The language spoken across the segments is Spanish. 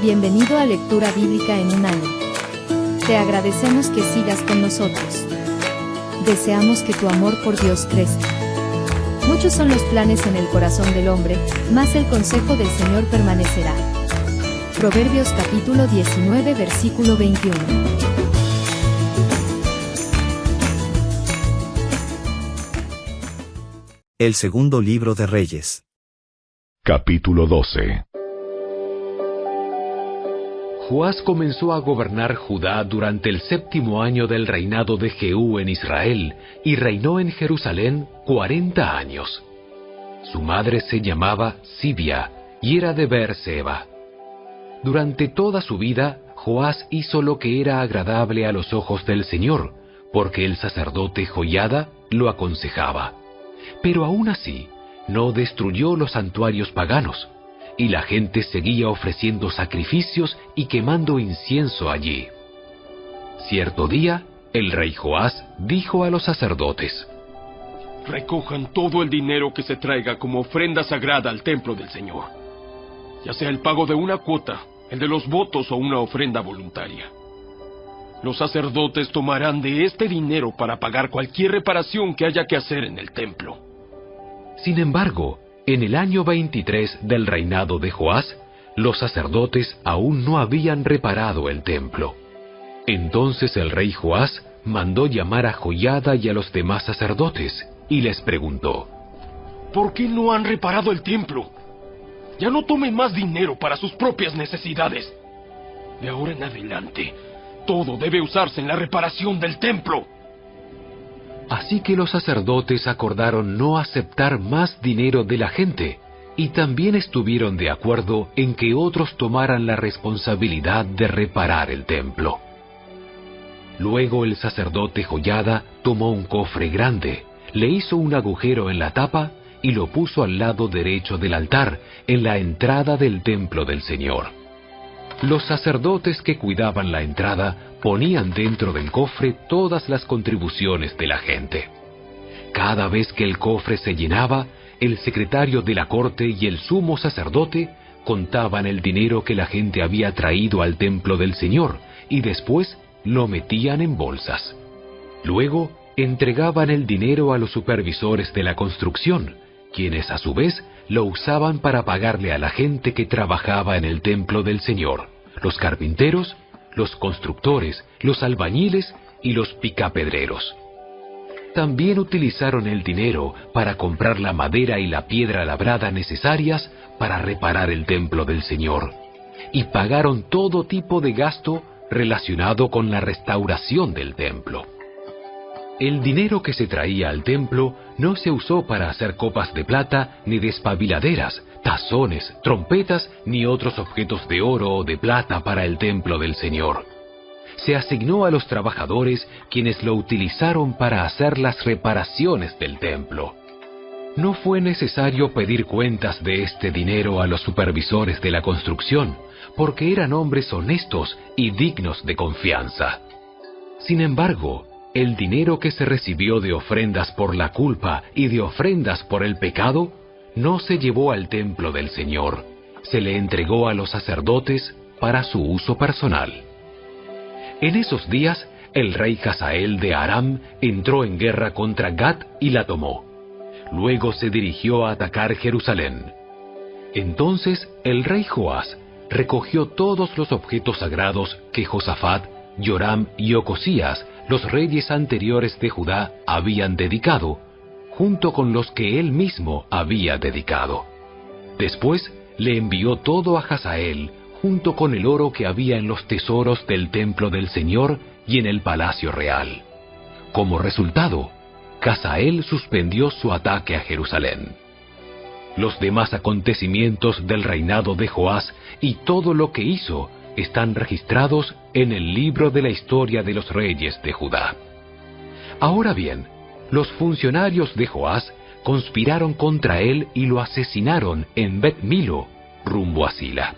Bienvenido a Lectura Bíblica en un año. Te agradecemos que sigas con nosotros. Deseamos que tu amor por Dios crezca. Muchos son los planes en el corazón del hombre, mas el consejo del Señor permanecerá. Proverbios capítulo 19 versículo 21. El segundo libro de Reyes. Capítulo 12. Joás comenzó a gobernar Judá durante el 7º año del reinado de Jehú en Israel, y reinó en Jerusalén 40 años. Su madre se llamaba Sibia, y era de Beer-seba. Durante toda su vida, Joás hizo lo que era agradable a los ojos del Señor, porque el sacerdote Joiada lo aconsejaba. Pero aún así, no destruyó los santuarios paganos, y la gente seguía ofreciendo sacrificios y quemando incienso allí. Cierto día, el rey Joás dijo a los sacerdotes: recojan todo el dinero que se traiga como ofrenda sagrada al templo del Señor, ya sea el pago de una cuota, el de los votos o una ofrenda voluntaria. Los sacerdotes tomarán de este dinero para pagar cualquier reparación que haya que hacer en el templo. Sin embargo, en el año 23 del reinado de Joás, los sacerdotes aún no habían reparado el templo. Entonces el rey Joás mandó llamar a Joiada y a los demás sacerdotes, y les preguntó: ¿por qué no han reparado el templo? Ya no tomen más dinero para sus propias necesidades. De ahora en adelante, todo debe usarse en la reparación del templo. Así que los sacerdotes acordaron no aceptar más dinero de la gente, y también estuvieron de acuerdo en que otros tomaran la responsabilidad de reparar el templo. Luego el sacerdote Joiada tomó un cofre grande, le hizo un agujero en la tapa y lo puso al lado derecho del altar, en la entrada del templo del Señor. Los sacerdotes que cuidaban la entrada ponían dentro del cofre todas las contribuciones de la gente. Cada vez que el cofre se llenaba, el secretario de la corte y el sumo sacerdote contaban el dinero que la gente había traído al templo del Señor, y después lo metían en bolsas. Luego entregaban el dinero a los supervisores de la construcción, quienes a su vez lo usaban para pagarle a la gente que trabajaba en el templo del Señor: los carpinteros, los constructores, los albañiles y los picapedreros. También utilizaron el dinero para comprar la madera y la piedra labrada necesarias para reparar el templo del Señor, y pagaron todo tipo de gasto relacionado con la restauración del templo. El dinero que se traía al templo no se usó para hacer copas de plata, ni despabiladeras, tazones, trompetas, ni otros objetos de oro o de plata para el templo del Señor. Se asignó a los trabajadores, quienes lo utilizaron para hacer las reparaciones del templo. No fue necesario pedir cuentas de este dinero a los supervisores de la construcción, porque eran hombres honestos y dignos de confianza. Sin embargo, el dinero que se recibió de ofrendas por la culpa y de ofrendas por el pecado no se llevó al templo del Señor, se le entregó a los sacerdotes para su uso personal. En esos días, el rey Hazael de Aram entró en guerra contra Gat y la tomó. Luego se dirigió a atacar Jerusalén. Entonces el rey Joás recogió todos los objetos sagrados que Josafat, Joram y Ocosías, los reyes anteriores de Judá, habían dedicado, junto con los que él mismo había dedicado. Después le envió todo a Hazael, junto con el oro que había en los tesoros del templo del Señor y en el palacio real. Como resultado, Hazael suspendió su ataque a Jerusalén. Los demás acontecimientos del reinado de Joás y todo lo que hizo están registrados en el libro de la historia de los reyes de Judá. Ahora bien, los funcionarios de Joás conspiraron contra él y lo asesinaron en Bet-Milo, rumbo a Sila.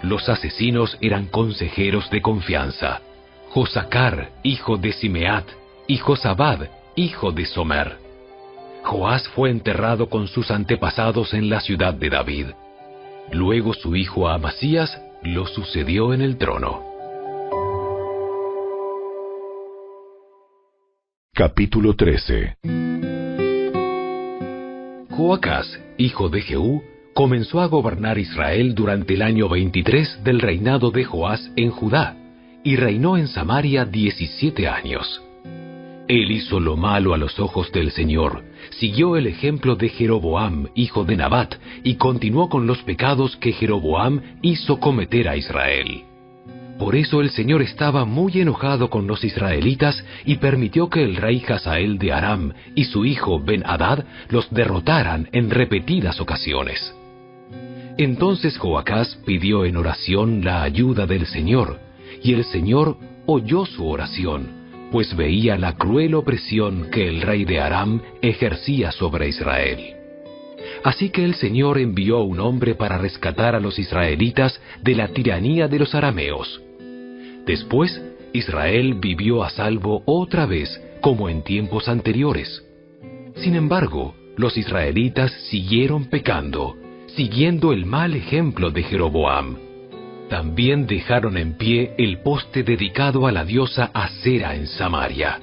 Los asesinos eran consejeros de confianza: Josacar, hijo de Simeat, y Josabad, hijo de Somer. Joás fue enterrado con sus antepasados en la ciudad de David. Luego su hijo Amasías lo sucedió en el trono. Capítulo 13. Joacás, hijo de Jehú, comenzó a gobernar Israel durante el año 23 del reinado de Joás en Judá, y reinó en Samaria 17 años. Él hizo lo malo a los ojos del Señor, siguió el ejemplo de Jeroboam, hijo de Nabat, y continuó con los pecados que Jeroboam hizo cometer a Israel. Por eso el Señor estaba muy enojado con los israelitas y permitió que el rey Hazael de Aram y su hijo Ben-Hadad los derrotaran en repetidas ocasiones. Entonces Joacás pidió en oración la ayuda del Señor, y el Señor oyó su oración, pues veía la cruel opresión que el rey de Aram ejercía sobre Israel. Así que el Señor envió un hombre para rescatar a los israelitas de la tiranía de los arameos. Después, Israel vivió a salvo otra vez, como en tiempos anteriores. Sin embargo, los israelitas siguieron pecando, siguiendo el mal ejemplo de Jeroboam. También dejaron en pie el poste dedicado a la diosa Asera en Samaria.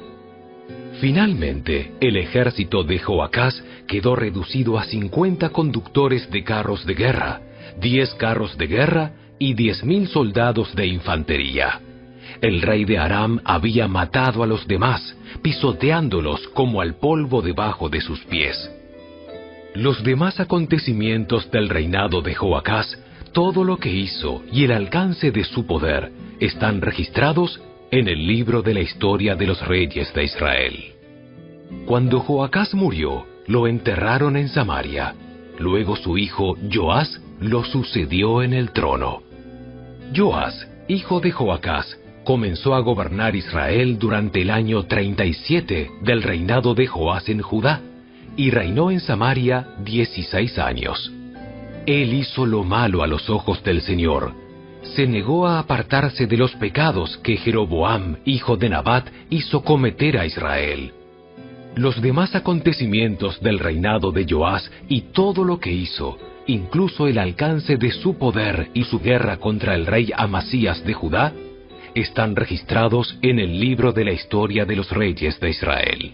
Finalmente, el ejército de Joacás quedó reducido a 50 conductores de carros de guerra, 10 carros de guerra y 10.000 soldados de infantería. El rey de Aram había matado a los demás, pisoteándolos como al polvo debajo de sus pies. Los demás acontecimientos del reinado de Joacás, todo lo que hizo y el alcance de su poder, están registrados en el libro de la historia de los reyes de Israel. Cuando Joacás murió, lo enterraron en Samaria. Luego su hijo Joás lo sucedió en el trono. Joás, hijo de Joacás, comenzó a gobernar Israel durante el año 37 del reinado de Joás en Judá, y reinó en Samaria 16 años. Él hizo lo malo a los ojos del Señor. Se negó a apartarse de los pecados que Jeroboam, hijo de Nabat, hizo cometer a Israel. Los demás acontecimientos del reinado de Joás y todo lo que hizo, incluso el alcance de su poder y su guerra contra el rey Amasías de Judá, están registrados en el libro de la historia de los reyes de Israel.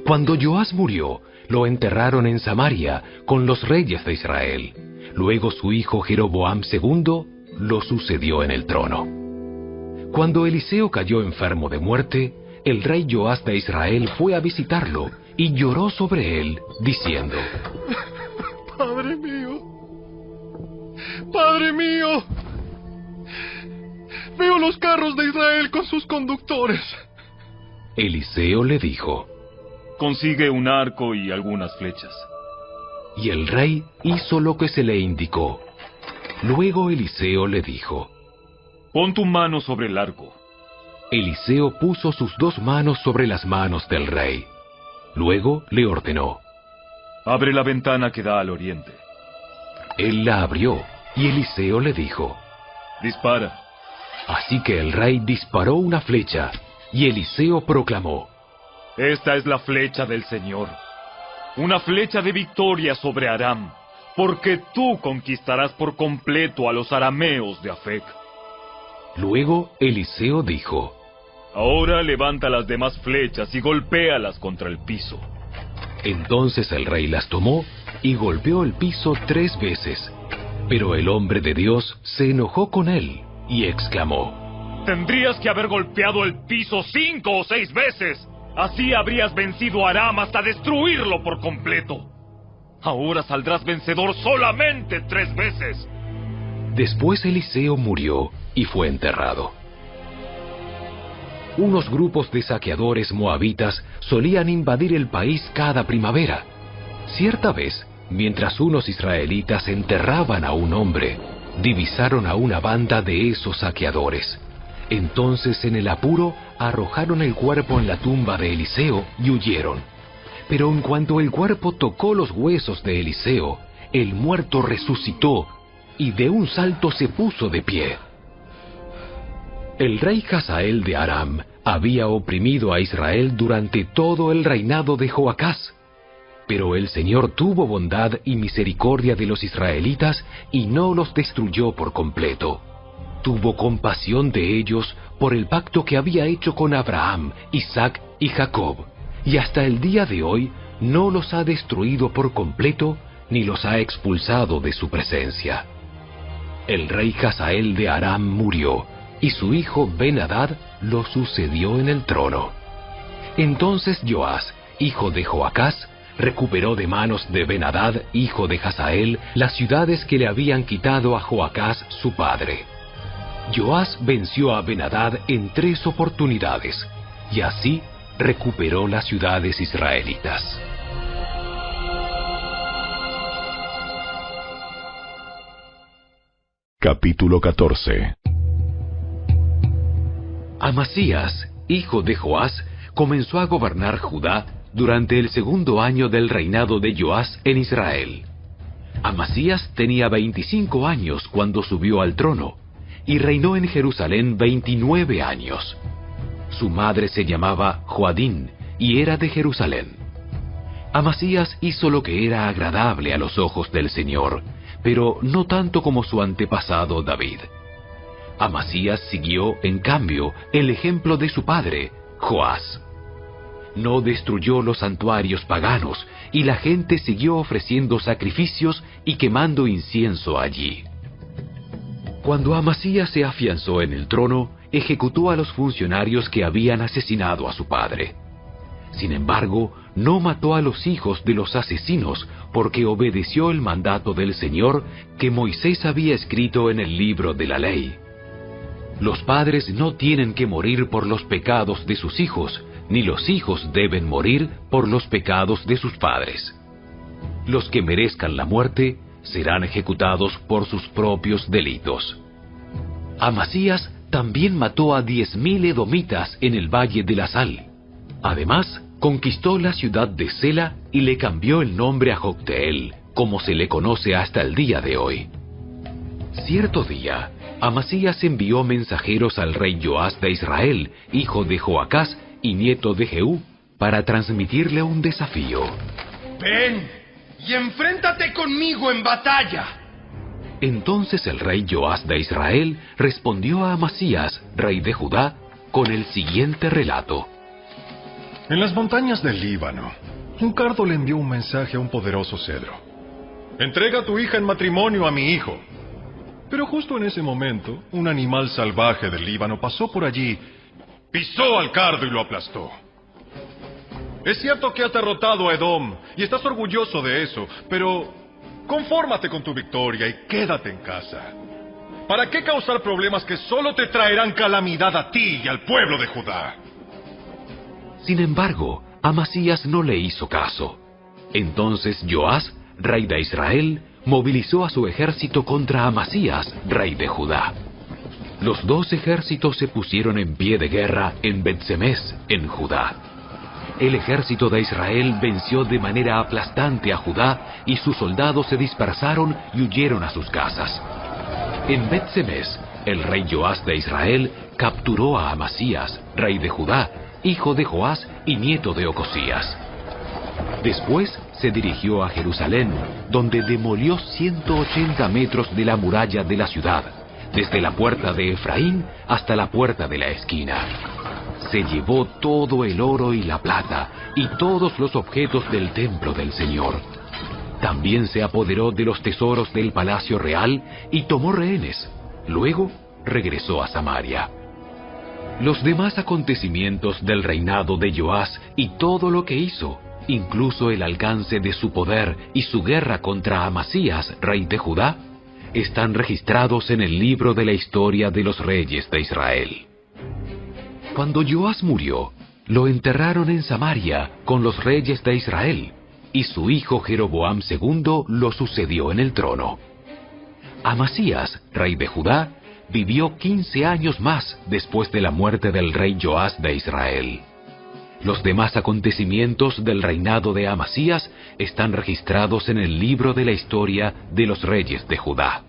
Cuando Joás murió, lo enterraron en Samaria con los reyes de Israel. Luego su hijo Jeroboam II lo sucedió en el trono. Cuando Eliseo cayó enfermo de muerte, el rey Joás de Israel fue a visitarlo y lloró sobre él, diciendo: ¡Padre mío! ¡Padre mío! Veo los carros de Israel con sus conductores. Eliseo le dijo: consigue un arco y algunas flechas. Y el rey hizo lo que se le indicó. Luego Eliseo le dijo: pon tu mano sobre el arco. Eliseo puso sus 2 manos sobre las manos del rey. Luego le ordenó: abre la ventana que da al oriente. Él la abrió, y Eliseo le dijo: dispara. Así que el rey disparó una flecha, y Eliseo proclamó: esta es la flecha del Señor, una flecha de victoria sobre Aram, porque tú conquistarás por completo a los arameos de Afec. Luego Eliseo dijo: ahora levanta las demás flechas y golpéalas contra el piso. Entonces el rey las tomó y golpeó el piso 3 veces. Pero el hombre de Dios se enojó con él y exclamó: tendrías que haber golpeado el piso 5 o 6 veces. Así habrías vencido a Aram hasta destruirlo por completo. Ahora saldrás vencedor solamente 3 veces. Después Eliseo murió y fue enterrado. Unos grupos de saqueadores moabitas solían invadir el país cada primavera. Cierta vez, mientras unos israelitas enterraban a un hombre, divisaron a una banda de esos saqueadores. Entonces, en el apuro, arrojaron el cuerpo en la tumba de Eliseo y huyeron. Pero en cuanto el cuerpo tocó los huesos de Eliseo, el muerto resucitó y de un salto se puso de pie. El rey Hazael de Aram había oprimido a Israel durante todo el reinado de Joacás. Pero el Señor tuvo bondad y misericordia de los israelitas y no los destruyó por completo. tuvo compasión de ellos por el pacto que había hecho con Abraham, Isaac y Jacob, y hasta el día de hoy no los ha destruido por completo ni los ha expulsado de su presencia. El rey Hazael de Aram murió, y su hijo Ben-Hadad lo sucedió en el trono. Entonces Joás, hijo de Joacás, recuperó de manos de Ben-Hadad, hijo de Hazael, las ciudades que le habían quitado a Joacás su padre. Joás venció a Ben-Hadad en 3 oportunidades, y así recuperó las ciudades israelitas. Capítulo 14. Amasías, hijo de Joás, comenzó a gobernar Judá durante el 2.º año del reinado de Joás en Israel. Amasías tenía 25 años cuando subió al trono, y reinó en Jerusalén 29 años. Su madre se llamaba Joadín, y era de Jerusalén. Amasías hizo lo que era agradable a los ojos del Señor, pero no tanto como su antepasado David. Amasías siguió, en cambio, el ejemplo de su padre, Joás. No destruyó los santuarios paganos, y la gente siguió ofreciendo sacrificios y quemando incienso allí. Cuando Amasías se afianzó en el trono, ejecutó a los funcionarios que habían asesinado a su padre. Sin embargo, no mató a los hijos de los asesinos, porque obedeció el mandato del Señor que Moisés había escrito en el libro de la ley. Los padres no tienen que morir por los pecados de sus hijos, ni los hijos deben morir por los pecados de sus padres. Los que merezcan la muerte serán ejecutados por sus propios delitos. Amasías también mató a 10.000 edomitas en el Valle de la Sal. Además, conquistó la ciudad de Sela y le cambió el nombre a Jocteel, como se le conoce hasta el día de hoy. Cierto día, Amasías envió mensajeros al rey Joás de Israel, hijo de Joacás y nieto de Jehú, para transmitirle un desafío. Ven y enfréntate conmigo en batalla. Entonces el rey Joás de Israel respondió a Amasías, rey de Judá, con el siguiente relato. En las montañas del Líbano, un cardo le envió un mensaje a un poderoso cedro. Entrega a tu hija en matrimonio a mi hijo. Pero justo en ese momento, un animal salvaje del Líbano pasó por allí, pisó al cardo y lo aplastó. Es cierto que has derrotado a Edom y estás orgulloso de eso, pero confórmate con tu victoria y quédate en casa. ¿Para qué causar problemas que solo te traerán calamidad a ti y al pueblo de Judá? Sin embargo, Amasías no le hizo caso. Entonces Joás, rey de Israel, movilizó a su ejército contra Amasías, rey de Judá. Los 2 ejércitos se pusieron en pie de guerra en Bet-Semes, en Judá. El ejército de Israel venció de manera aplastante a Judá y sus soldados se dispersaron y huyeron a sus casas. En Bet-Semes, el rey Joás de Israel capturó a Amasías, rey de Judá, hijo de Joás y nieto de Ocosías. Después se dirigió a Jerusalén, donde demolió 180 metros de la muralla de la ciudad, desde la puerta de Efraín hasta la puerta de la esquina. Se llevó todo el oro y la plata, y todos los objetos del templo del Señor. También se apoderó de los tesoros del palacio real y tomó rehenes. Luego regresó a Samaria. Los demás acontecimientos del reinado de Joás y todo lo que hizo, incluso el alcance de su poder y su guerra contra Amasías, rey de Judá, están registrados en el libro de la historia de los reyes de Israel. Cuando Joás murió, lo enterraron en Samaria con los reyes de Israel, y su hijo Jeroboam II lo sucedió en el trono. Amasías, rey de Judá, vivió 15 años más después de la muerte del rey Joás de Israel. Los demás acontecimientos del reinado de Amasías están registrados en el libro de la historia de los reyes de Judá.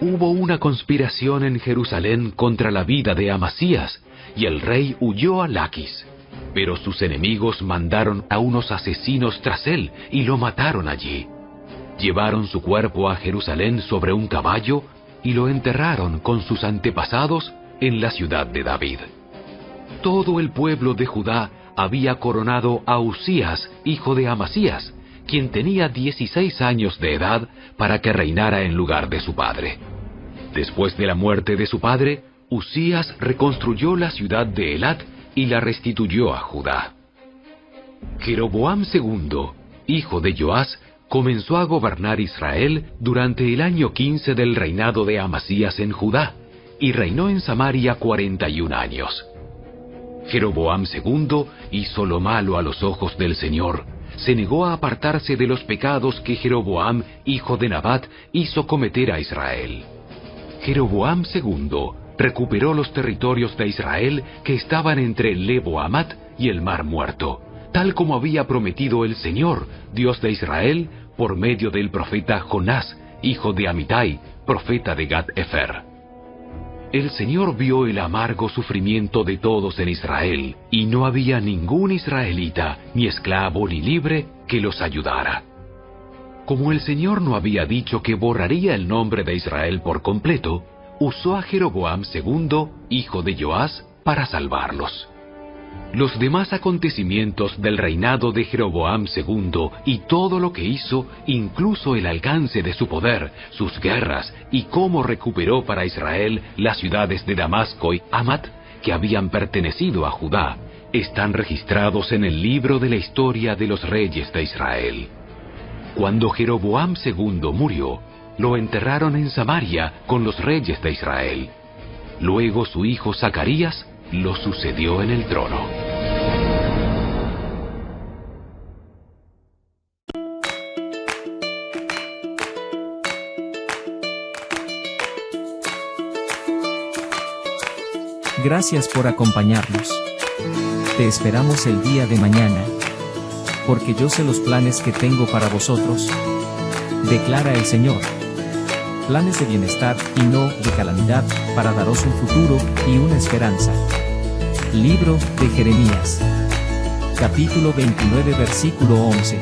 Hubo una conspiración en Jerusalén contra la vida de Amasías, y el rey huyó a Laquis. Pero sus enemigos mandaron a unos asesinos tras él y lo mataron allí. Llevaron su cuerpo a Jerusalén sobre un caballo y lo enterraron con sus antepasados en la ciudad de David. Todo el pueblo de Judá había coronado a Usías, hijo de Amasías, quien tenía 16 años de edad, para que reinara en lugar de su padre. Después de la muerte de su padre, Usías reconstruyó la ciudad de Elat y la restituyó a Judá. Jeroboam II, hijo de Joás, comenzó a gobernar Israel durante el año 15 del reinado de Amasías en Judá, y reinó en Samaria 41 años. Jeroboam II hizo lo malo a los ojos del Señor. Se negó a apartarse de los pecados que Jeroboam, hijo de Nabat, hizo cometer a Israel. Jeroboam II recuperó los territorios de Israel que estaban entre Lebo-Hamat y el Mar Muerto, tal como había prometido el Señor, Dios de Israel, por medio del profeta Jonás, hijo de Amitai, profeta de Gat-Efer. El Señor vio el amargo sufrimiento de todos en Israel, y no había ningún israelita, ni esclavo ni libre, que los ayudara. Como el Señor no había dicho que borraría el nombre de Israel por completo, usó a Jeroboam II, hijo de Joás, para salvarlos. Los demás acontecimientos del reinado de Jeroboam II y todo lo que hizo, incluso el alcance de su poder, sus guerras y cómo recuperó para Israel las ciudades de Damasco y Hamat, que habían pertenecido a Judá, están registrados en el libro de la historia de los reyes de Israel. Cuando Jeroboam II murió, lo enterraron en Samaria con los reyes de Israel. Luego su hijo Zacarías lo sucedió en el trono. Gracias por acompañarnos. Te esperamos el día de mañana. Porque yo sé los planes que tengo para vosotros, declara el Señor. Planes de bienestar y no de calamidad, para daros un futuro y una esperanza. Libro de Jeremías. Capítulo 29, versículo 11.